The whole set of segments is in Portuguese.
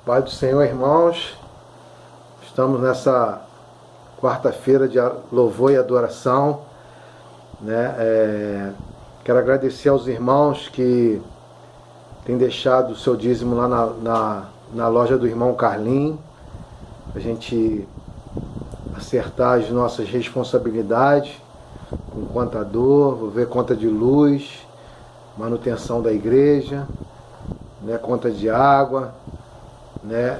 Pai do Senhor, irmãos, estamos nessa quarta-feira de louvor e adoração, né? Quero agradecer aos irmãos que têm deixado o seu dízimo lá na loja do irmão Carlinho, a gente acertar as nossas responsabilidades com contador, vou ver conta de luz, manutenção da igreja, né, conta de água, né,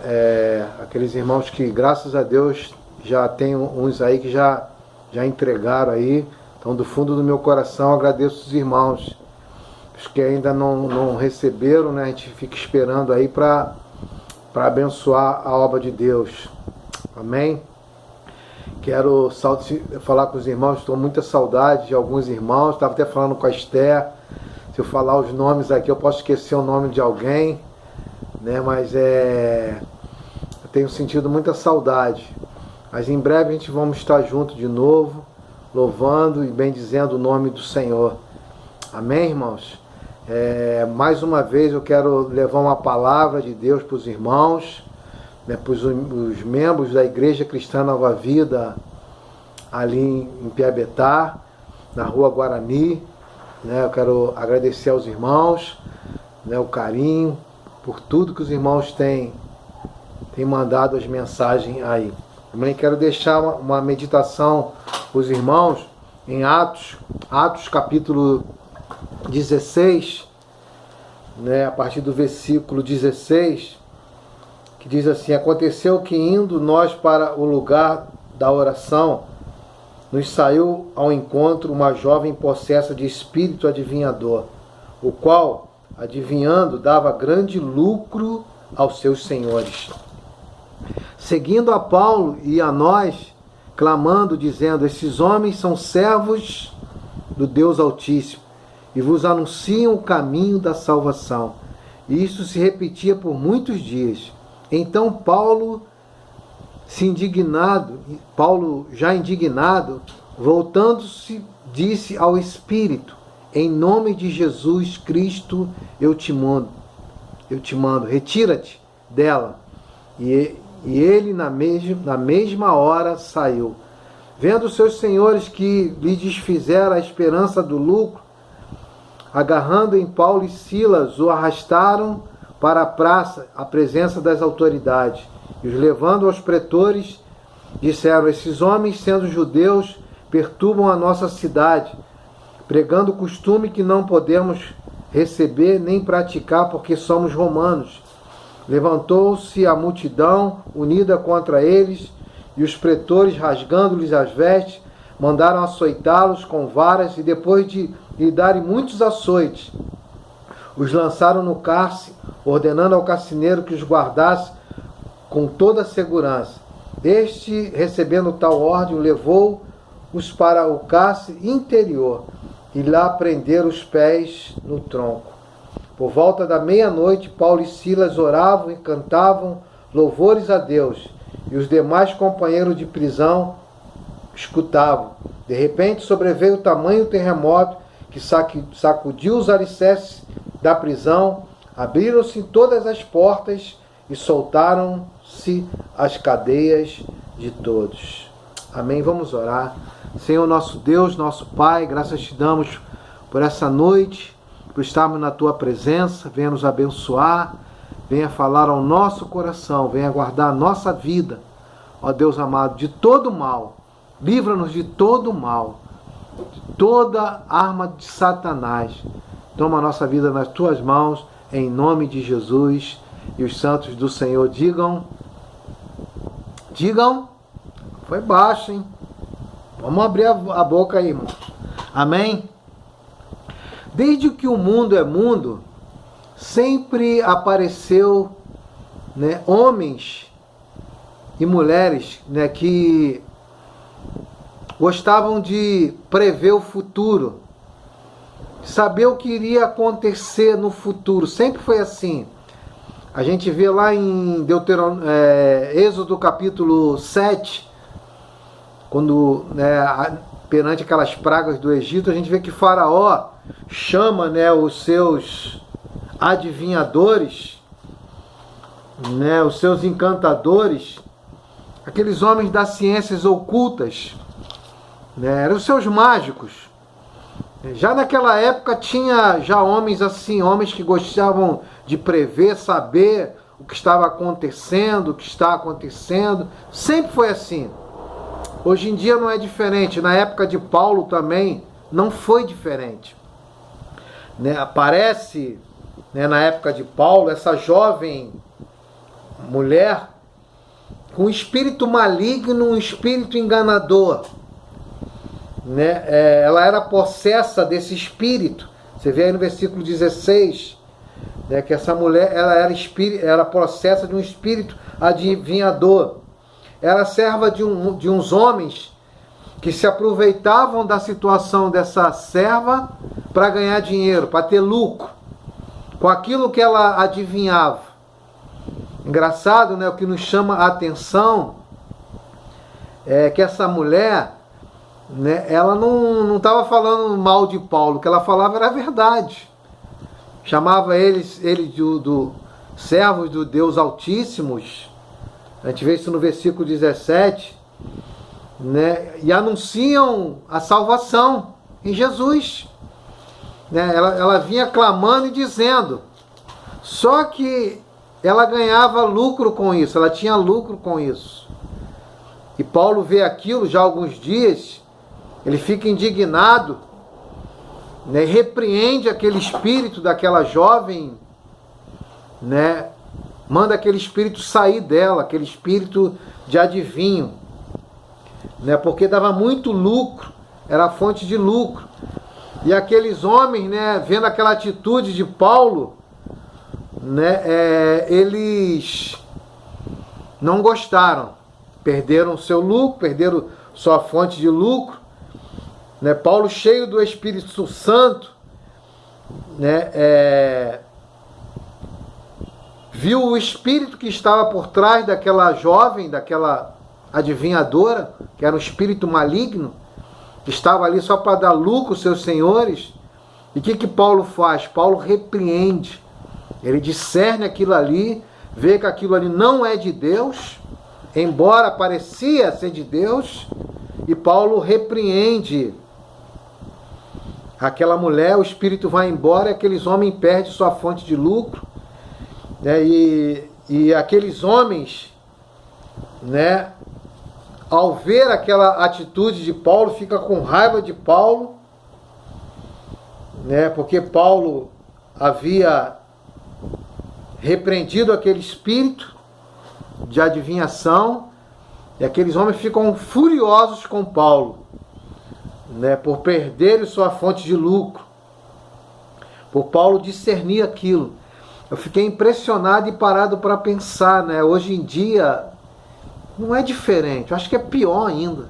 aqueles irmãos que, graças a Deus, já tem uns aí que já entregaram aí. Então, do fundo do meu coração, agradeço os irmãos. Os que ainda não receberam, né, a gente fica esperando aí para abençoar a obra de Deus. Amém? Quero falar com os irmãos, estou com muita saudade de alguns irmãos. Estava até falando com a Esther. Se eu falar os nomes aqui, eu posso esquecer o nome de alguém, né? Mas eu tenho sentido muita saudade. Mas em breve a gente vamos estar junto de novo, louvando e bendizendo o nome do Senhor. Amém, irmãos? Mais uma vez eu quero levar uma palavra de Deus para os irmãos, né, para os membros da Igreja Cristã Nova Vida, ali em Piabetá, na Rua Guarani. Né, eu quero agradecer aos irmãos, né, o carinho, por tudo que os irmãos têm mandado as mensagens aí. Também quero deixar uma meditação para os irmãos em Atos capítulo 16, né, a partir do versículo 16, que diz assim: aconteceu que, indo nós para o lugar da oração, nos saiu ao encontro uma jovem possessa de espírito adivinhador, o qual, adivinhando, dava grande lucro aos seus senhores. Seguindo a Paulo e a nós, clamando, dizendo: esses homens são servos do Deus Altíssimo, e vos anunciam o caminho da salvação. E isso se repetia por muitos dias. Então Paulo, já indignado, voltando-se, disse ao Espírito: em nome de Jesus Cristo eu te mando, retira-te dela. E ele na mesma hora saiu. Vendo seus senhores que lhe desfizeram a esperança do lucro, agarrando em Paulo e Silas, o arrastaram para a praça, à presença das autoridades, e os levando aos pretores, disseram: esses homens, sendo judeus, perturbam a nossa cidade, pregando o costume que não podemos receber nem praticar, porque somos romanos. Levantou-se a multidão unida contra eles, e os pretores, rasgando-lhes as vestes, mandaram açoitá-los com varas, e depois de lhe darem muitos açoites, os lançaram no cárcere, ordenando ao carcereiro que os guardasse com toda a segurança. Este, recebendo tal ordem, levou-os para o cárcere interior, e lá prenderam os pés no tronco. Por volta da meia-noite, Paulo e Silas oravam e cantavam louvores a Deus, e os demais companheiros de prisão escutavam. De repente sobreveio tamanho terremoto que sacudiu os alicerces da prisão, abriram-se todas as portas e soltaram-se as cadeias de todos. Amém? Vamos orar. Senhor nosso Deus, nosso Pai, graças te damos por essa noite, por estarmos na tua presença. Venha nos abençoar, venha falar ao nosso coração, venha guardar a nossa vida, ó Deus amado, de todo mal. Livra-nos de todo mal, de toda arma de Satanás. Toma a nossa vida nas tuas mãos, em nome de Jesus. E os santos do Senhor digam, foi baixo, hein? Vamos abrir a boca aí, irmão. Amém? Desde que o mundo é mundo, sempre apareceu, né, homens e mulheres, né, que gostavam de prever o futuro, saber o que iria acontecer no futuro. Sempre foi assim. A gente vê lá em Êxodo capítulo 7, quando, né, perante aquelas pragas do Egito, a gente vê que Faraó chama, né, os seus adivinhadores né, os seus encantadores, aqueles homens das ciências ocultas, né, eram os seus mágicos. Já naquela época tinha já homens assim, homens que gostavam de prever, saber o que estava acontecendo, o que está acontecendo. Sempre foi assim. Hoje em dia não é diferente. Na época de Paulo também não foi diferente. Né? Aparece, né, na época de Paulo, essa jovem mulher com um espírito maligno, um espírito enganador. Né? Ela era possessa desse espírito. Você vê aí no versículo 16, né, que essa mulher ela era possessa de um espírito adivinhador. Era serva de uns homens que se aproveitavam da situação dessa serva para ganhar dinheiro, para ter lucro com aquilo que ela adivinhava. Engraçado, né? O que nos chama a atenção é que essa mulher, né, ela não estava falando mal de Paulo, o que ela falava era a verdade. Chamava ele do servos do Deus Altíssimos. A gente vê isso no versículo 17, né, e anunciam a salvação em Jesus. Né, ela vinha clamando e dizendo, só que ela ganhava lucro com isso, ela tinha lucro com isso. E Paulo vê aquilo já há alguns dias, ele fica indignado, né, repreende aquele espírito daquela jovem, né, manda aquele espírito sair dela, aquele espírito de adivinho, né, porque dava muito lucro, era fonte de lucro. E aqueles homens, né, vendo aquela atitude de Paulo, né, eles não gostaram, perderam seu lucro, perderam sua fonte de lucro. Né, Paulo, cheio do Espírito Santo, né, viu o espírito que estava por trás daquela jovem, daquela adivinhadora, que era um espírito maligno, que estava ali só para dar lucro aos seus senhores. E o que Paulo faz? Paulo repreende, ele discerne aquilo ali, vê que aquilo ali não é de Deus, embora parecia ser de Deus, e Paulo repreende aquela mulher, o espírito vai embora, e aqueles homens perdem sua fonte de lucro, né? E aqueles homens, né, ao ver aquela atitude de Paulo, fica com raiva de Paulo, né, porque Paulo havia repreendido aquele espírito de adivinhação, e aqueles homens ficam furiosos com Paulo, né, por perderem sua fonte de lucro, por Paulo discernir aquilo. Eu fiquei impressionado e parado para pensar, né? Hoje em dia não é diferente, eu acho que é pior ainda.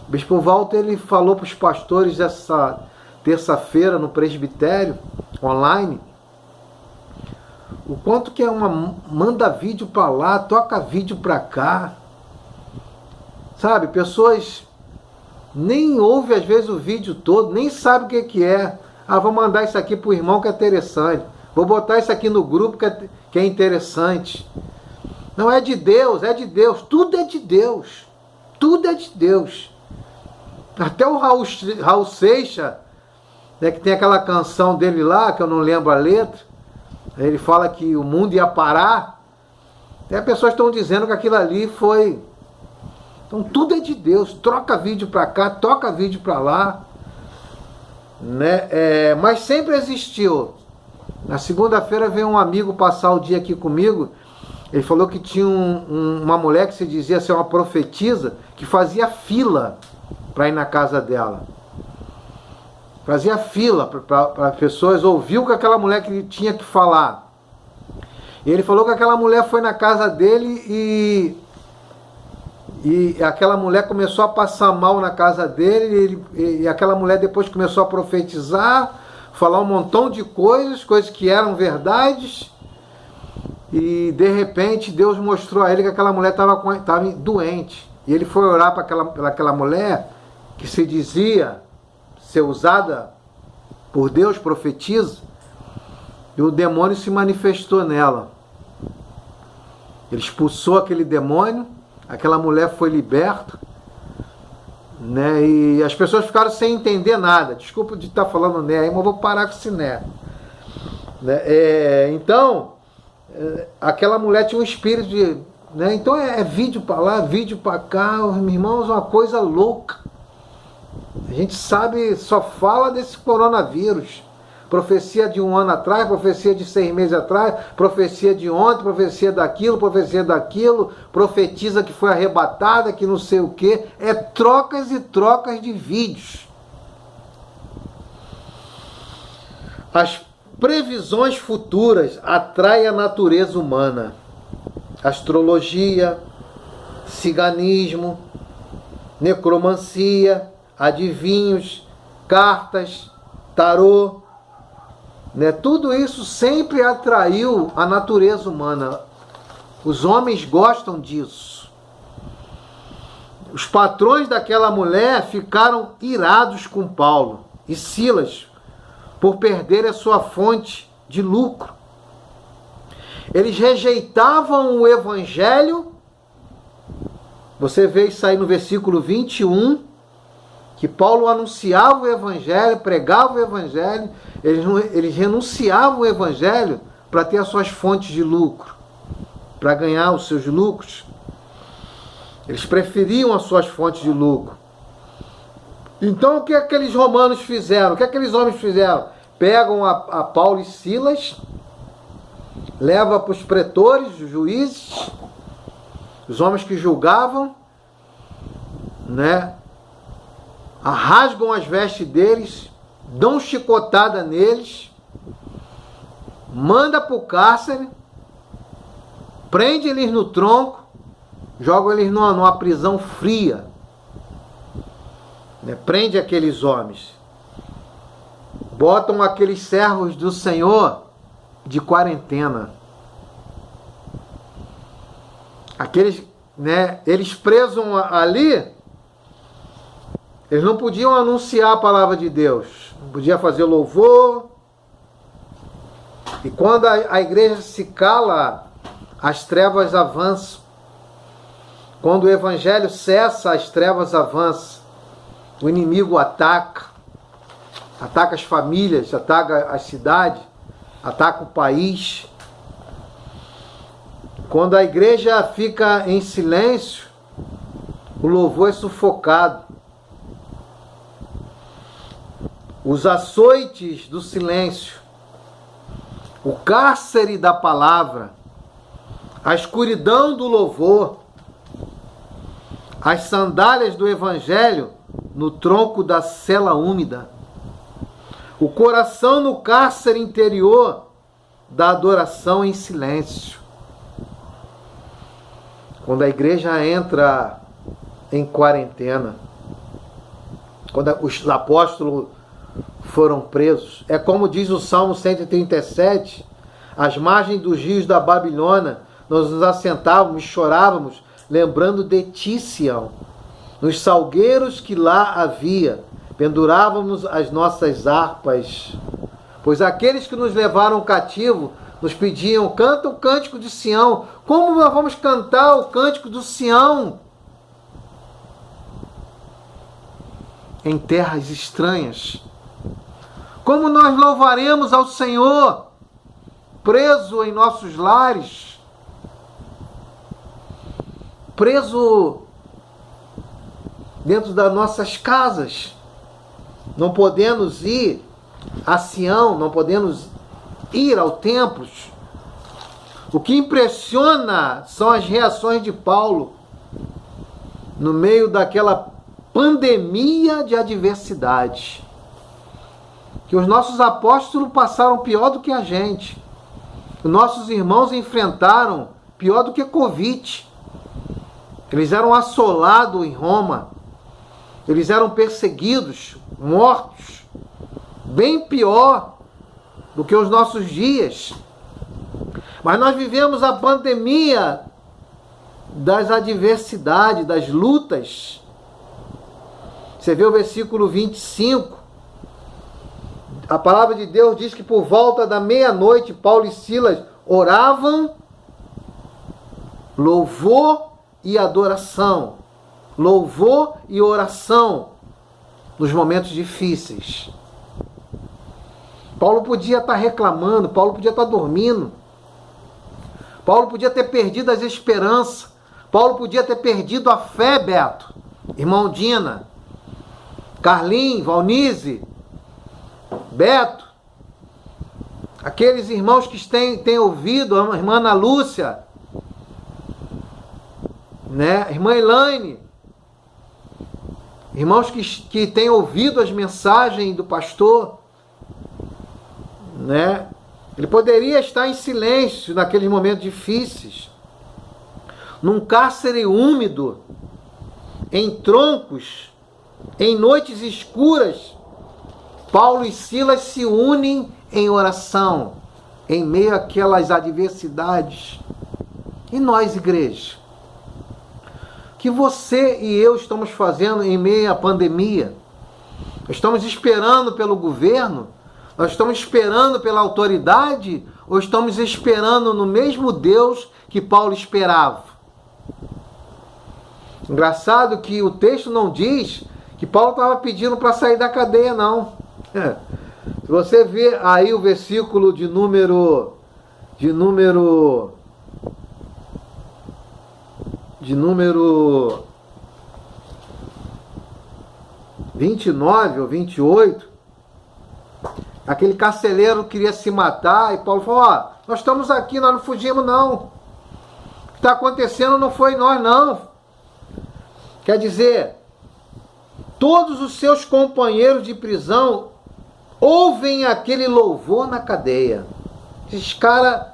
O bispo Walter, ele falou para os pastores essa terça-feira no presbitério online, o quanto que é manda vídeo para lá, toca vídeo para cá, sabe? Pessoas nem ouvem às vezes o vídeo todo, nem sabe o que é. Ah, vou mandar isso aqui para o irmão que é interessante, vou botar isso aqui no grupo que é interessante. Não é de Deus, é de Deus, tudo é de Deus, tudo é de Deus. Até o Raul Seixas, né, que tem aquela canção dele lá, que eu não lembro a letra, ele fala que o mundo ia parar, e as pessoas estão dizendo que aquilo ali foi... Então tudo é de Deus, troca vídeo para cá, toca vídeo para lá, né? Mas sempre existiu. Na segunda-feira veio um amigo passar o dia aqui comigo, ele falou que tinha uma mulher que se dizia ser uma profetisa, que fazia fila para ir na casa dela. Fazia fila para pessoas ouvir o que aquela mulher que tinha que falar. E ele falou que aquela mulher foi na casa dele e aquela mulher começou a passar mal na casa dele, e aquela mulher depois começou a profetizar, falar um montão de coisas que eram verdades, e de repente Deus mostrou a ele que aquela mulher estava doente. E ele foi orar para aquela mulher que se dizia ser usada por Deus, profetiza, e o demônio se manifestou nela. Ele expulsou aquele demônio, aquela mulher foi liberta, né? E as pessoas ficaram sem entender nada. Desculpa de estar falando né, mas eu vou parar com esse né. Então, aquela mulher tinha um espírito de... Né? Então é vídeo para lá, vídeo para cá, meus irmãos, uma coisa louca. A gente sabe, só fala desse coronavírus. Profecia de 1 ano atrás, profecia de 6 meses atrás, profecia de ontem, profecia daquilo, profetiza que foi arrebatada, que não sei o quê. É trocas e trocas de vídeos. As previsões futuras atraem a natureza humana. Astrologia, ciganismo, necromancia, adivinhos, cartas, tarô, né? Tudo isso sempre atraiu a natureza humana. Os homens gostam disso. Os patrões daquela mulher ficaram irados com Paulo e Silas por perder a sua fonte de lucro. Eles rejeitavam o evangelho. Você vê isso aí no versículo 21, que Paulo anunciava o evangelho, pregava o evangelho, eles renunciavam o evangelho para ter as suas fontes de lucro, para ganhar os seus lucros. Eles preferiam as suas fontes de lucro. Então o que aqueles romanos fizeram? O que aqueles homens fizeram? Pegam a Paulo e Silas, leva para os pretores, os juízes, os homens que julgavam, né? Rasgam as vestes deles, dão chicotada neles, manda para o cárcere, prende eles no tronco, joga eles numa prisão fria, né? Prende aqueles homens, botam aqueles servos do Senhor de quarentena. Aqueles, né, eles presos ali, eles não podiam anunciar a palavra de Deus, não podiam fazer louvor. E quando a igreja se cala, as trevas avançam. Quando o evangelho cessa, as trevas avançam. O inimigo ataca as famílias, ataca as cidades, ataca o país. Quando a igreja fica em silêncio, o louvor é sufocado. Os açoites do silêncio, o cárcere da palavra, a escuridão do louvor, as sandálias do evangelho no tronco da cela úmida, o coração no cárcere interior da adoração em silêncio. Quando a igreja entra em quarentena, quando os apóstolos foram presos, é como diz o Salmo 137, às margens dos rios da Babilônia, nós nos assentávamos e chorávamos, lembrando de ti, Sião, nos salgueiros que lá havia, pendurávamos as nossas harpas, pois aqueles que nos levaram cativo nos pediam, canta o cântico de Sião. Como nós vamos cantar o cântico do Sião? Em terras estranhas. Como nós louvaremos ao Senhor, preso em nossos lares, preso dentro das nossas casas, não podemos ir a Sião, não podemos ir ao templo. O que impressiona são as reações de Paulo no meio daquela pandemia de adversidade, que os nossos apóstolos passaram pior do que a gente. Os nossos irmãos enfrentaram pior do que Covid. Eles eram assolados em Roma. Eles eram perseguidos, mortos. Bem pior do que os nossos dias. Mas nós vivemos a pandemia das adversidades, das lutas. Você vê o versículo 25. A palavra de Deus diz que por volta da meia-noite, Paulo e Silas oravam Louvor e adoração. Louvor e oração nos momentos difíceis. Paulo podia estar reclamando, Paulo podia estar dormindo. Paulo podia ter perdido as esperanças. Paulo podia ter perdido a fé, Beto. Irmão Dina, Carlinhos, Valnize, Beto, aqueles irmãos que têm ouvido, a irmã Ana Lúcia, né? Irmã Elaine, irmãos que têm ouvido as mensagens do pastor, né? Ele poderia estar em silêncio naqueles momentos difíceis, num cárcere úmido, em troncos, em noites escuras. Paulo e Silas se unem em oração, em meio àquelas adversidades. E nós, igreja? O que você e eu estamos fazendo em meio à pandemia? Nós estamos esperando pelo governo? Nós estamos esperando pela autoridade? Ou estamos esperando no mesmo Deus que Paulo esperava? Engraçado que o texto não diz que Paulo estava pedindo para sair da cadeia, não. Se você ver aí o versículo de número 29 ou 28, aquele carcereiro queria se matar e Paulo falou: ó, nós estamos aqui, nós não fugimos não. O que está acontecendo não foi nós não. Quer dizer, todos os seus companheiros de prisão ouvem aquele louvor na cadeia. Esses caras,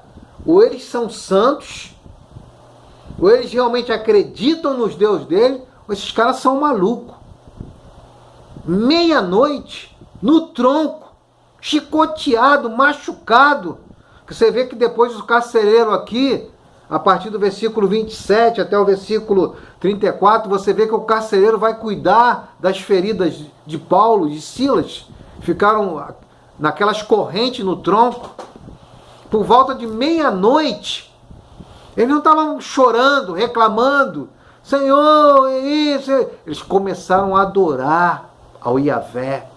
ou eles são santos, ou eles realmente acreditam nos deuses dele, ou esses caras são malucos. Meia-noite, no tronco, chicoteado, machucado. Você vê que depois o carcereiro aqui, a partir do versículo 27 até o versículo 34, você vê que o carcereiro vai cuidar das feridas de Paulo e de Silas. Ficaram naquelas correntes no tronco. Por volta de meia-noite, eles não estavam chorando, reclamando: Senhor, é isso. Eles começaram a adorar ao Yahvé.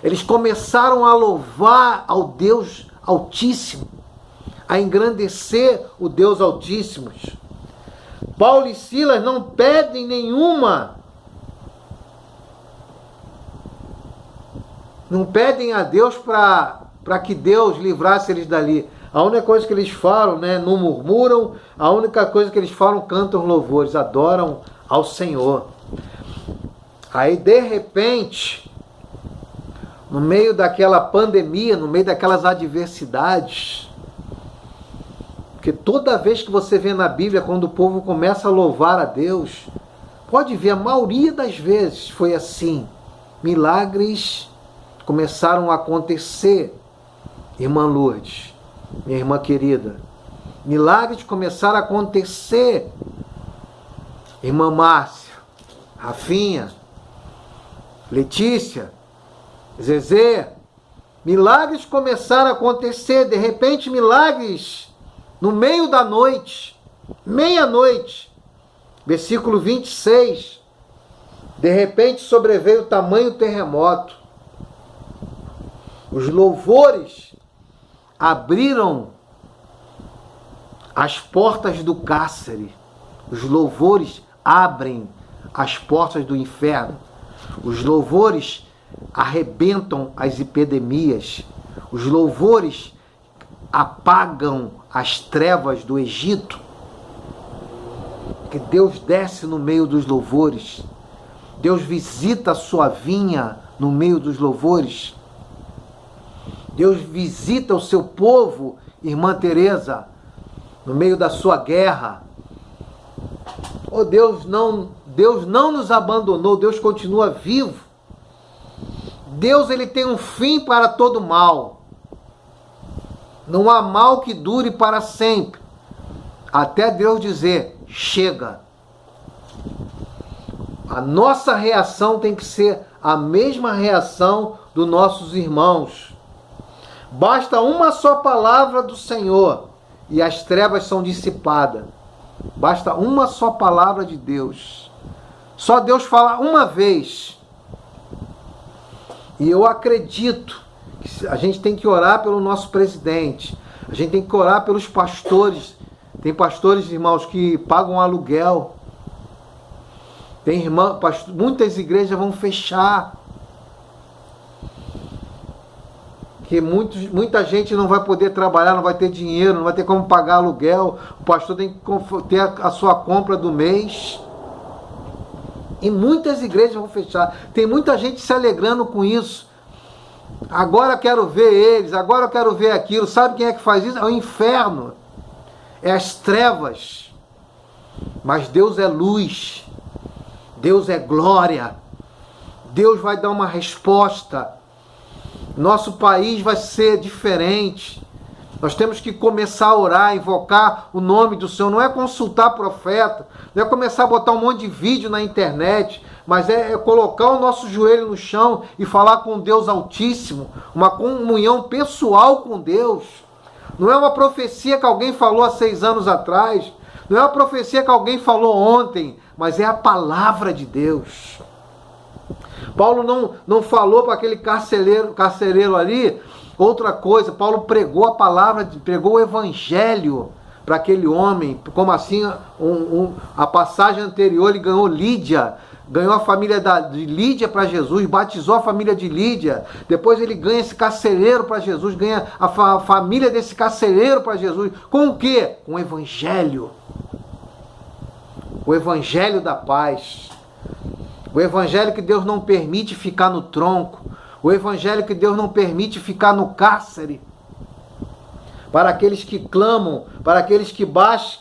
Eles começaram a louvar ao Deus Altíssimo, a engrandecer o Deus Altíssimo. Paulo e Silas não pedem não pedem a Deus para que Deus livrasse eles dali. A única coisa que eles falam, né, não murmuram, a única coisa que eles falam, cantam louvores, adoram ao Senhor. Aí, de repente, no meio daquela pandemia, no meio daquelas adversidades, porque toda vez que você vê na Bíblia, quando o povo começa a louvar a Deus, pode ver, a maioria das vezes foi assim. Milagres começaram a acontecer, irmã Lourdes, minha irmã querida. Milagres começaram a acontecer, irmã Márcia, Rafinha, Letícia, Zezé. Milagres começaram a acontecer, de repente milagres no meio da noite, meia-noite, versículo 26, de repente sobreveio o tamanho terremoto. Os louvores abriram as portas do cárcere. Os louvores abrem as portas do inferno. Os louvores arrebentam as epidemias. Os louvores apagam as trevas do Egito. Que Deus desce no meio dos louvores. Deus visita a sua vinha no meio dos louvores. Deus visita o seu povo, irmã Teresa, no meio da sua guerra. Oh, Deus não nos abandonou, Deus continua vivo. Deus, ele tem um fim para todo mal. Não há mal que dure para sempre. Até Deus dizer: chega. A nossa reação tem que ser a mesma reação dos nossos irmãos. Basta uma só palavra do Senhor e as trevas são dissipadas. Basta uma só palavra de Deus. Só Deus falar uma vez. E eu acredito que a gente tem que orar pelo nosso presidente. A gente tem que orar pelos pastores. Tem pastores, irmãos, que pagam aluguel. Tem muitas igrejas vão fechar. Que muita gente não vai poder trabalhar, não vai ter dinheiro, não vai ter como pagar aluguel. O pastor tem que ter a sua compra do mês. E muitas igrejas vão fechar. Tem muita gente se alegrando com isso. Agora eu quero ver eles, agora eu quero ver aquilo. Sabe quem é que faz isso? É o inferno. É as trevas. Mas Deus é luz. Deus é glória. Deus vai dar uma resposta. Nosso país vai ser diferente. Nós temos que começar a orar, invocar o nome do Senhor. Não é consultar profeta, não é começar a botar um monte de vídeo na internet, mas é colocar o nosso joelho no chão e falar com Deus Altíssimo, uma comunhão pessoal com Deus. Não é uma profecia que alguém falou há 6 anos atrás, não é uma profecia que alguém falou ontem, mas é a palavra de Deus. Paulo não falou para aquele carcereiro ali outra coisa. Paulo pregou a palavra, pregou o evangelho para aquele homem. Como assim? A passagem anterior ele ganhou Lídia, ganhou a família de Lídia para Jesus, batizou a família de Lídia. Depois ele ganha esse carcereiro para Jesus, ganha a família desse carcereiro para Jesus. Com o quê? Com o evangelho. O evangelho da paz. O evangelho que Deus não permite ficar no tronco. O evangelho que Deus não permite ficar no cárcere. Para aqueles que clamam, para aqueles que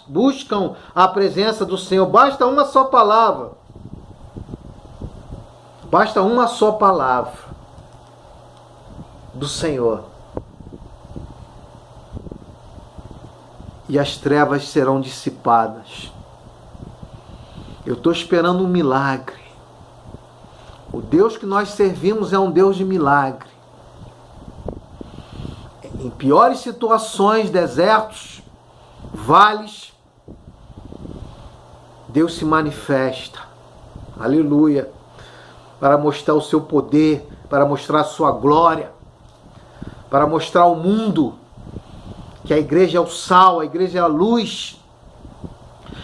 buscam a presença do Senhor. Basta uma só palavra. Basta uma só palavra do Senhor. E as trevas serão dissipadas. Eu estou esperando um milagre. O Deus que nós servimos é um Deus de milagre. Em piores situações, desertos, vales, Deus se manifesta. Aleluia. Para mostrar o seu poder, para mostrar a sua glória, para mostrar ao mundo que a igreja é o sal, a igreja é a luz,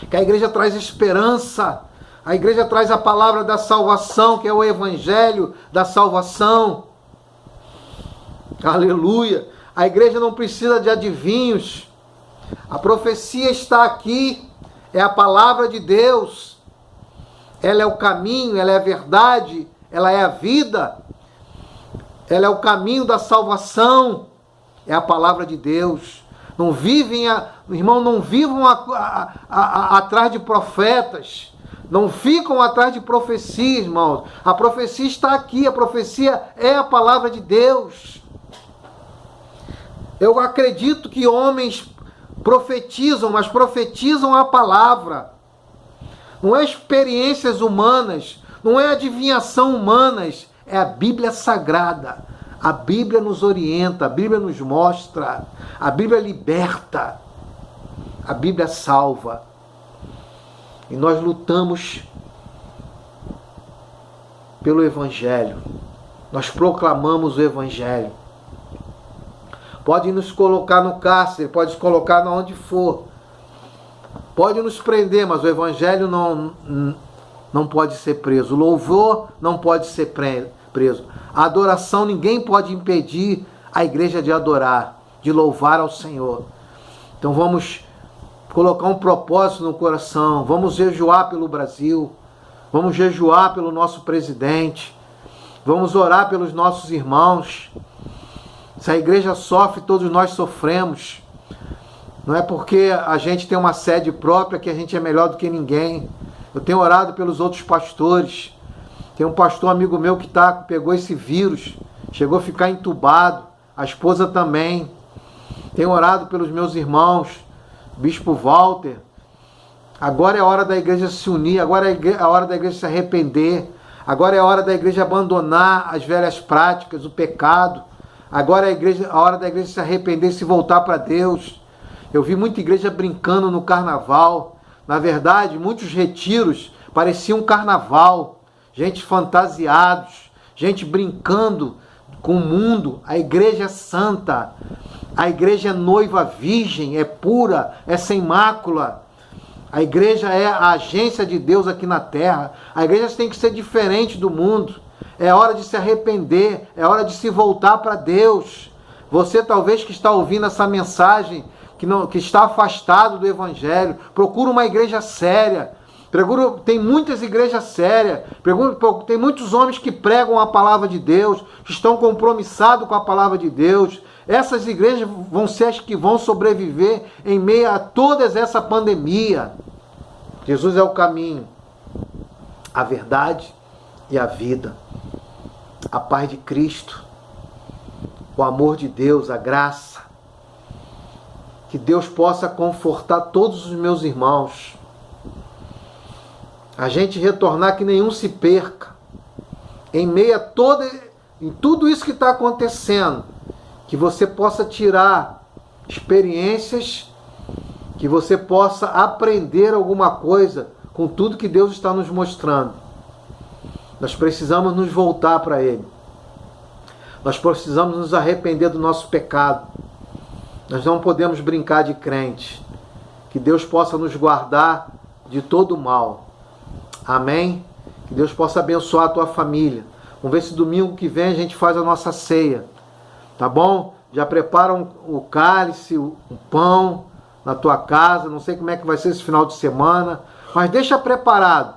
que a igreja traz esperança. A igreja traz a palavra da salvação, que é o evangelho da salvação. Aleluia. A igreja não precisa de adivinhos. A profecia está aqui. É a palavra de Deus. Ela é o caminho, ela é a verdade, ela é a vida. Ela é o caminho da salvação. É a palavra de Deus. Não vivam atrás de profetas. Não ficam atrás de profecia, irmãos. A profecia está aqui. A profecia é a palavra de Deus. Eu acredito que homens profetizam, mas profetizam a palavra. Não é experiências humanas, não é adivinhação humanas, é a Bíblia Sagrada. A Bíblia nos orienta, a Bíblia nos mostra, a Bíblia liberta, a Bíblia salva. E nós lutamos pelo Evangelho. Nós proclamamos o Evangelho. Pode nos colocar no cárcere, pode nos colocar onde for. Pode nos prender, mas o Evangelho não pode ser preso. O louvor não pode ser preso. A adoração, ninguém pode impedir a igreja de adorar, de louvar ao Senhor. Então vamos colocar um propósito no coração. Vamos jejuar pelo Brasil. Vamos jejuar pelo nosso presidente. Vamos orar pelos nossos irmãos. Se a igreja sofre, todos nós sofremos. Não é porque a gente tem uma sede própria que a gente é melhor do que ninguém. Eu tenho orado pelos outros pastores. Tem um pastor amigo meu que pegou esse vírus, chegou a ficar entubado. A esposa também. Tenho orado pelos meus irmãos. Bispo Walter. Agora é a hora da igreja se unir. Agora é a hora da igreja se arrepender. Agora é a hora da igreja abandonar as velhas práticas, o pecado. Agora é a hora da igreja se arrepender e se voltar para Deus. Eu vi muita igreja brincando no carnaval. Na verdade, muitos retiros pareciam um carnaval. Gente fantasiados, gente brincando com o mundo. A igreja é santa. A igreja é noiva virgem, é pura, é sem mácula. A igreja é a agência de Deus aqui na terra. A igreja tem que ser diferente do mundo. É hora de se arrepender, é hora de se voltar para Deus. Você talvez que está ouvindo essa mensagem, que está afastado do evangelho, procura uma igreja séria. Tem muitas igrejas sérias, tem muitos homens que pregam a palavra de Deus, que estão compromissados com a palavra de Deus. Essas igrejas vão ser as que vão sobreviver em meio a toda essa pandemia. Jesus é o caminho, a verdade e a vida. A paz de Cristo, o amor de Deus, a graça. Que Deus possa confortar todos os meus irmãos. A gente retornar que nenhum se perca. Em meio a tudo isso que está acontecendo. Que você possa tirar experiências, que você possa aprender alguma coisa com tudo que Deus está nos mostrando. Nós precisamos nos voltar para Ele. Nós precisamos nos arrepender do nosso pecado. Nós não podemos brincar de crente. Que Deus possa nos guardar de todo o mal. Amém? Que Deus possa abençoar a tua família. Vamos ver se domingo que vem a gente faz a nossa ceia. Tá bom? Já prepara o cálice, o pão na tua casa. Não sei como é que vai ser esse final de semana. Mas deixa preparado.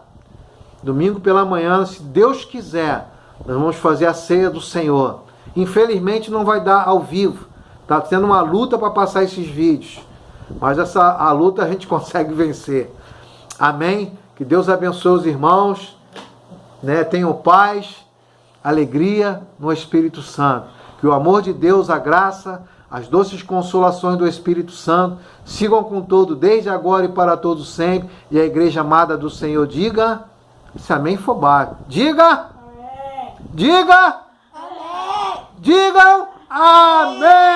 Domingo pela manhã, se Deus quiser, nós vamos fazer a ceia do Senhor. Infelizmente não vai dar ao vivo. Está sendo uma luta para passar esses vídeos. Mas a luta a gente consegue vencer. Amém? Que Deus abençoe os irmãos. Tenham paz, alegria no Espírito Santo. Que o amor de Deus, a graça, as doces consolações do Espírito Santo sigam com todo, desde agora e para todo sempre. E a igreja amada do Senhor diga, se amém for baixo. Diga! Amém. Diga! Amém. Digam amém!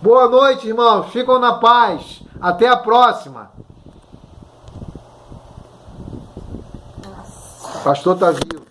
Boa noite, irmãos. Ficam na paz. Até a próxima. O pastor está vivo.